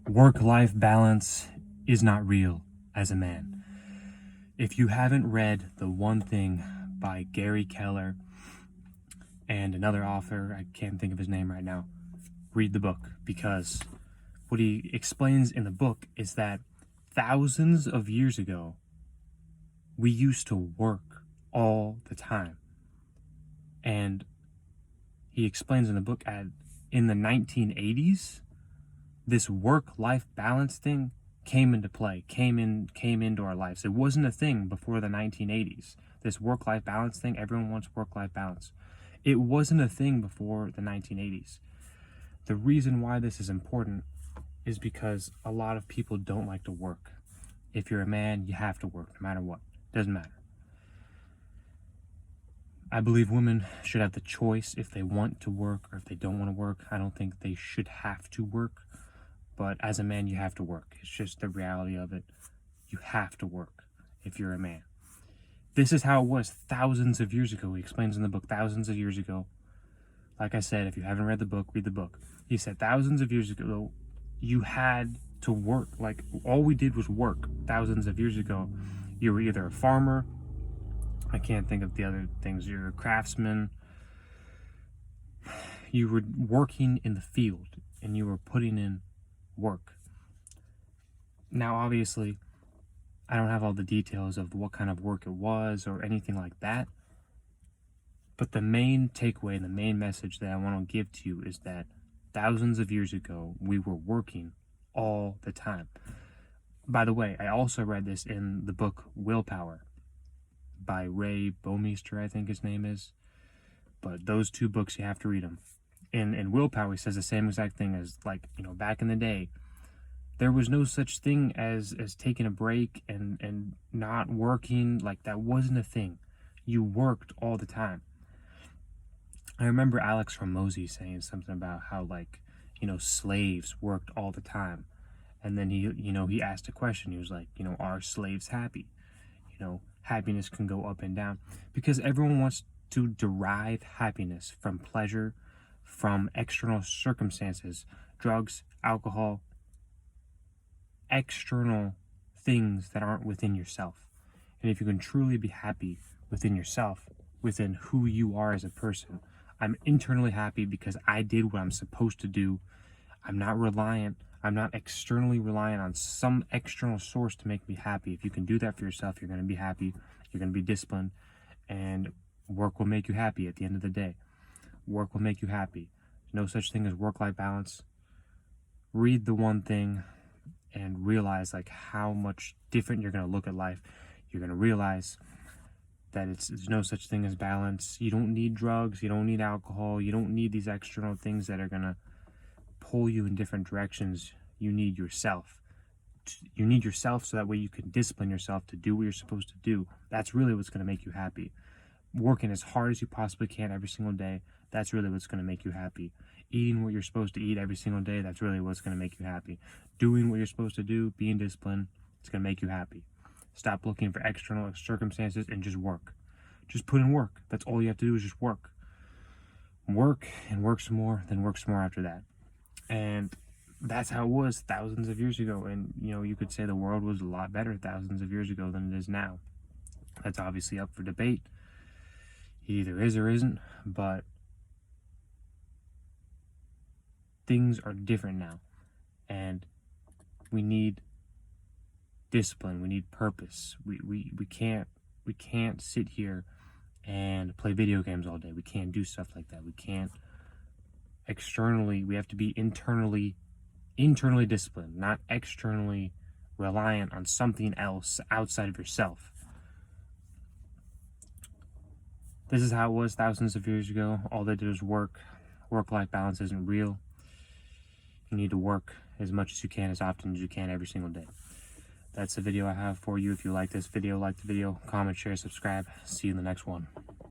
Work-life balance is not real as a man. If you haven't read The One Thing by Gary Keller and another author, I can't think of his name right now, read the book, because what he explains in the book is that thousands of years ago, we used to work all the time. And he explains in the book in the 1980s, this work-life balance thing came into play, came into our lives. It wasn't a thing before the 1980s. This work-life balance thing, everyone wants work-life balance. It wasn't a thing before the 1980s. The reason why this is important is because a lot of people don't like to work. If you're a man, you have to work no matter what. Doesn't matter. I believe women should have the choice if they want to work or if they don't want to work. I don't think they should have to work. But as a man, you have to work. It's just the reality of it. You have to work if you're a man. This is how it was thousands of years ago. He explains in the book, thousands of years ago. Like I said, if you haven't read the book, read the book. He said thousands of years ago, you had to work. Like, all we did was work thousands of years ago. You were either a farmer, I can't think of the other things, you're a craftsman. You were working in the field and you were putting in work. Now, obviously, I don't have all the details of what kind of work it was or anything like that. But the main takeaway and the main message that I want to give to you is that thousands of years ago, we were working all the time. By the way, I also read this in the book Willpower by Ray Baumeister, I think his name is. But those two books, you have to read them. In Willpower, he says the same exact thing as, like, back in the day, there was no such thing as taking a break and not working. Like, that wasn't a thing. You worked all the time. I remember Alex Hormozi saying something about how, slaves worked all the time. And then he asked a question. He was like, are slaves happy? Happiness can go up and down because everyone wants to derive happiness from pleasure, from external circumstances, drugs, alcohol, external things that aren't within yourself. And if you can truly be happy within yourself, within who you are as a person, I'm internally happy because I did what I'm supposed to do. I'm not externally reliant on some external source to make me happy. If you can do that for yourself, you're going to be happy, you're going to be disciplined, and work will make you happy at the end of the day. Work will make you happy. No such thing as work-life balance. Read The One Thing and realize how much different you're going to look at life. You're going to realize that there's no such thing as balance. You don't need drugs, you don't need alcohol, you don't need these external things that are going to pull you in different directions. You need yourself. You need yourself so that way you can discipline yourself to do what you're supposed to do. That's really what's going to make you happy. Working as hard as you possibly can every single day, that's really what's going to make you happy. Eating what you're supposed to eat every single day, that's really what's going to make you happy. Doing what you're supposed to do, being disciplined, it's going to make you happy. Stop looking for external circumstances and just work. Just put in work. That's all you have to do is just work. Work and work some more, then work some more after that. And that's how it was thousands of years ago. And, you could say the world was a lot better thousands of years ago than it is now. That's obviously up for debate. It either is or isn't, but things are different now. And we need discipline. We need purpose. We can't sit here and play video games all day. We can't do stuff like that. We can't externally. We have to be internally disciplined, not externally reliant on something else outside of yourself. This is how it was thousands of years ago. All they did was work. Work-life balance isn't real. You need to work as much as you can, as often as you can, every single day. That's the video I have for you. If you like this video, like the video, comment, share, subscribe. See you in the next one.